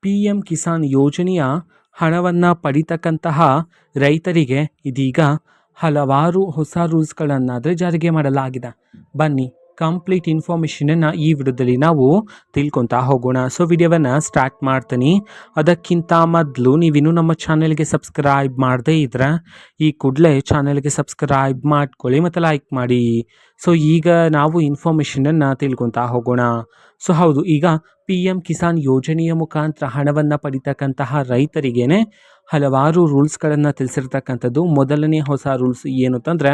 P M Kisan ಯೋಜನೆಯ ಹಣವನ್ನು ಪಡಿತಕ್ಕಂತಹ ರೈತರಿಗೆ ಇದೀಗ ಹಲವಾರು ಹೊಸ ರೂಲ್ಸ್ಗಳನ್ನಾದರೆ ಜಾರಿಗೆ ಮಾಡಲಾಗಿದೆ. ಬನ್ನಿ ಕಂಪ್ಲೀಟ್ ಇನ್ಫಾರ್ಮೇಷನನ್ನು ಈ ವಿಡಿಯೋದಲ್ಲಿ ನಾವು ತಿಳ್ಕೊತಾ ಹೋಗೋಣ. ಸೊ ವಿಡಿಯೋವನ್ನು ಸ್ಟಾರ್ಟ್ ಮಾಡ್ತೀನಿ. ಅದಕ್ಕಿಂತ ಮೊದಲು ನೀವಿನ್ನೂ ನಮ್ಮ ಚಾನೆಲ್ಗೆ ಸಬ್ಸ್ಕ್ರೈಬ್ ಮಾಡದೇ ಇದ್ರೆ ಈ ಕೂಡಲೇ ಚಾನೆಲ್ಗೆ ಸಬ್ಸ್ಕ್ರೈಬ್ ಮಾಡ್ಕೊಳ್ಳಿ ಮತ್ತು ಲೈಕ್ ಮಾಡಿ. ಸೊ ಈಗ ನಾವು ಇನ್ಫಾರ್ಮೇಷನನ್ನು ತಿಳ್ಕೊತಾ ಹೋಗೋಣ. ಸೊ ಹೌದು, ಈಗ ಪಿ ಎಂ ಕಿಸಾನ್ ಯೋಜನೆಯ ಮುಖಾಂತರ ಹಣವನ್ನು ಪಡಿತಕ್ಕಂತಹ ರೈತರಿಗೇನೆ ಹಲವಾರು ರೂಲ್ಸ್ಗಳನ್ನು ತಿಳಿಸಿರ್ತಕ್ಕಂಥದ್ದು. ಮೊದಲನೇ ಹೊಸ ರೂಲ್ಸ್ ಏನು ಅಂತಂದರೆ,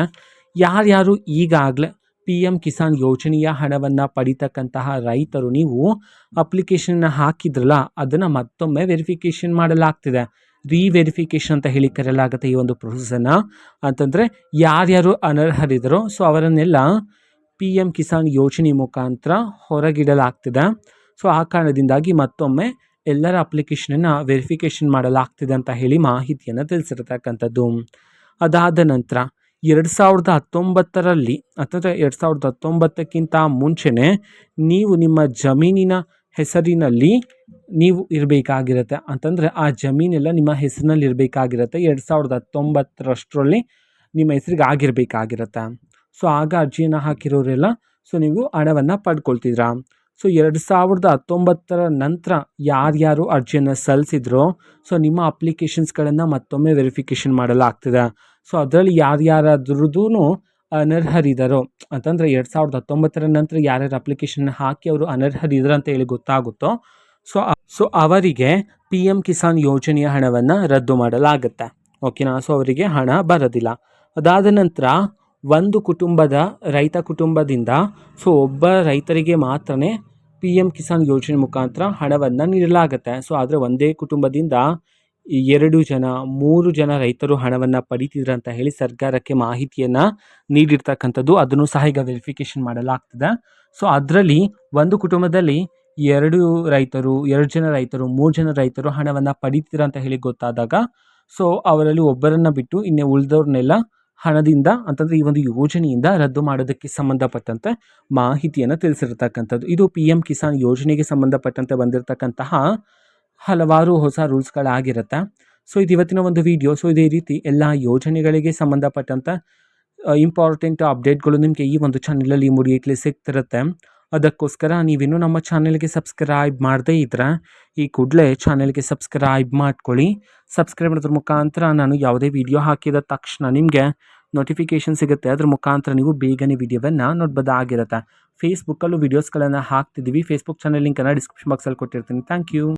ಯಾರ್ಯಾರು ಈಗಾಗಲೇ ಪಿ ಎಂ ಕಿಸಾನ್ ಯೋಜನೆಯ ಹಣವನ್ನು ಪಡಿತಕ್ಕಂತಹ ರೈತರು ನೀವು ಅಪ್ಲಿಕೇಶನ್ನ ಹಾಕಿದ್ರಲ್ಲ, ಅದನ್ನು ಮತ್ತೊಮ್ಮೆ ವೆರಿಫಿಕೇಷನ್ ಮಾಡಲಾಗ್ತಿದೆ. ರಿವೆರಿಫಿಕೇಷನ್ ಅಂತ ಹೇಳಿ ಕರೆಯಲಾಗುತ್ತೆ ಈ ಒಂದು ಪ್ರೊಸೆಸನ್ನು. ಅಂತಂದರೆ ಯಾರ್ಯಾರು ಅನರ್ಹರಿದ್ದರೋ ಸೊ ಅವರನ್ನೆಲ್ಲ ಪಿ ಎಂ ಕಿಸಾನ್ ಯೋಜನೆ ಮುಖಾಂತರ ಹೊರಗಿಡಲಾಗ್ತಿದೆ. ಸೊ ಆ ಕಾರಣದಿಂದಾಗಿ ಮತ್ತೊಮ್ಮೆ ಎಲ್ಲರ ಅಪ್ಲಿಕೇಶನನ್ನು ವೆರಿಫಿಕೇಷನ್ ಮಾಡಲಾಗ್ತಿದೆ ಅಂತ ಹೇಳಿ ಮಾಹಿತಿಯನ್ನು ತಿಳಿಸಿರ್ತಕ್ಕಂಥದ್ದು. ಅದಾದ ನಂತರ 2019ರಲ್ಲಿ ಅಥವಾ 2019ಕ್ಕಿಂತ ಮುಂಚೆನೇ ನೀವು ನಿಮ್ಮ ಜಮೀನಿನ ಹೆಸರಿನಲ್ಲಿ ನೀವು ಇರಬೇಕಾಗಿರುತ್ತೆ. ಅಂತಂದರೆ ಆ ಜಮೀನೆಲ್ಲ ನಿಮ್ಮ ಹೆಸರಿನಲ್ಲಿ ಇರಬೇಕಾಗಿರುತ್ತೆ. 2019ರಷ್ಟರಲ್ಲಿ ನಿಮ್ಮ ಹೆಸರಿಗೆ ಆಗಿರಬೇಕಾಗಿರುತ್ತೆ. ಸೊ ಆಗ ಅರ್ಜಿಯನ್ನು ಹಾಕಿರೋರೆಲ್ಲ ಸೊ ನೀವು ಹಣವನ್ನು ಪಡ್ಕೊಳ್ತಿದ್ರಾ. ಸೊ 2019ರ ನಂತರ ಯಾರ್ಯಾರು ಅರ್ಜಿಯನ್ನು ಸಲ್ಲಿಸಿದ್ರೋ ಸೊ ನಿಮ್ಮ ಅಪ್ಲಿಕೇಶನ್ಸ್ಗಳನ್ನು ಮತ್ತೊಮ್ಮೆ ವೆರಿಫಿಕೇಷನ್ ಮಾಡಲಾಗ್ತಿದೆ. ಸೊ ಅದರಲ್ಲಿ ಯಾರ್ಯಾರಾದ್ರೂ ಅನರ್ಹರಿದ್ದಾರೋ ಅಂತಂದರೆ 2019ರ ನಂತರ ಯಾರ್ಯಾರು ಅಪ್ಲಿಕೇಶನ್ ಹಾಕಿ ಅವರು ಅನರ್ಹರಿದ್ದಾರೆ ಅಂತ ಹೇಳಿ ಗೊತ್ತಾಗುತ್ತೋ ಸೊ ಅವರಿಗೆ ಪಿ ಎಂ ಕಿಸಾನ್ ಯೋಜನೆಯ ಹಣವನ್ನು ರದ್ದು ಮಾಡಲಾಗುತ್ತೆ. ಓಕೆನಾ. ಸೊ ಅವರಿಗೆ ಹಣ ಬರೋದಿಲ್ಲ. ಅದಾದ ನಂತರ ಒಂದು ರೈತ ಕುಟುಂಬದಿಂದ ಸೊ ಒಬ್ಬ ರೈತರಿಗೆ ಮಾತ್ರನೇ ಪಿ ಎಂ ಕಿಸಾನ್ ಯೋಜನೆ ಮುಖಾಂತರ ಹಣವನ್ನು ನೀಡಲಾಗುತ್ತೆ. ಸೊ ಆದರೆ ಒಂದೇ ಕುಟುಂಬದಿಂದ 2 ಜನ 3 ಜನ ರೈತರು ಹಣವನ್ನು ಪಡಿತಿದ್ರು ಅಂತ ಹೇಳಿ ಸರ್ಕಾರಕ್ಕೆ ಮಾಹಿತಿಯನ್ನು ನೀಡಿರ್ತಕ್ಕಂಥದ್ದು. ಅದನ್ನು ಸಹ ಈಗ ವೆರಿಫಿಕೇಷನ್ ಮಾಡಲಾಗ್ತದೆ. ಸೊ ಅದರಲ್ಲಿ ಒಂದು ಕುಟುಂಬದಲ್ಲಿ 2 ಜನ ರೈತರು 3 ಜನ ರೈತರು ಹಣವನ್ನು ಪಡಿತಿದ್ರು ಅಂತ ಹೇಳಿ ಗೊತ್ತಾದಾಗ ಸೊ ಅವರಲ್ಲಿ ಒಬ್ಬರನ್ನು ಬಿಟ್ಟು ಇನ್ನೇ ಉಳಿದವ್ರನ್ನೆಲ್ಲ ಹಣದಿಂದ ಅಂತಂದರೆ ಈ ಒಂದು ಯೋಜನೆಯಿಂದ ರದ್ದು ಮಾಡೋದಕ್ಕೆ ಸಂಬಂಧಪಟ್ಟಂತೆ ಮಾಹಿತಿಯನ್ನು ತಿಳಿಸಿರ್ತಕ್ಕಂಥದ್ದು. ಇದು ಪಿ ಎಂ ಕಿಸಾನ್ ಯೋಜನೆಗೆ ಸಂಬಂಧಪಟ್ಟಂತೆ ಬಂದಿರತಕ್ಕಂತಹ ಹಲವಾರು ಹೊಸ ರೂಲ್ಸ್ಗಳಾಗಿರುತ್ತೆ. ಸೊ ಇದು ಇವತ್ತಿನ ಒಂದು ವಿಡಿಯೋ. ಸೊ ಇದೇ ರೀತಿ ಎಲ್ಲ ಯೋಜನೆಗಳಿಗೆ ಸಂಬಂಧಪಟ್ಟಂತೆ ಇಂಪಾರ್ಟೆಂಟ್ ಅಪ್ಡೇಟ್ಗಳು ನಿಮಗೆ ಈ ಒಂದು ಚಾನಲಲ್ಲಿ ಇಮಿಡಿಯೇಟ್ಲಿ ಸಿಗ್ತಿರುತ್ತೆ. ಅದಕ್ಕೋಸ್ಕರ ನೀವಿನ್ನೂ ನಮ್ಮ ಚಾನೆಲ್ಗೆ ಸಬ್ಸ್ಕ್ರೈಬ್ ಮಾಡದೇ ಇದ್ದರೆ ಈ ಕೂಡಲೇ ಚಾನೆಲ್ಗೆ ಸಬ್ಸ್ಕ್ರೈಬ್ ಮಾಡ್ಕೊಳ್ಳಿ. ಸಬ್ಸ್ಕ್ರೈಬ್ ಮಾಡೋದ್ರ ಮುಖಾಂತರ ನಾನು ಯಾವುದೇ ವಿಡಿಯೋ ಹಾಕಿದ ತಕ್ಷಣ ನಿಮಗೆ ನೋಟಿಫಿಕೇಷನ್ ಸಿಗುತ್ತೆ. ಅದ್ರ ಮುಖಾಂತರ ನೀವು ಬೇಗನೆ ವಿಡಿಯೋವನ್ನು ನೋಡ್ಬೋದಾಗಿರುತ್ತೆ. ಫೇಸ್ಬುಕ್ಕಲ್ಲೂ ವೀಡಿಯೋಸ್ಗಳನ್ನು ಹಾಕ್ತಿದ್ದೀವಿ. ಫೇಸ್ಬುಕ್ ಚಾನಲ್ ಲಿಂಕನ್ನು ಡಿಸ್ಕ್ರಿಪ್ಷನ್ ಬಾಕ್ಸಲ್ಲಿ ಕೊಟ್ಟಿರ್ತೀನಿ. Thank you.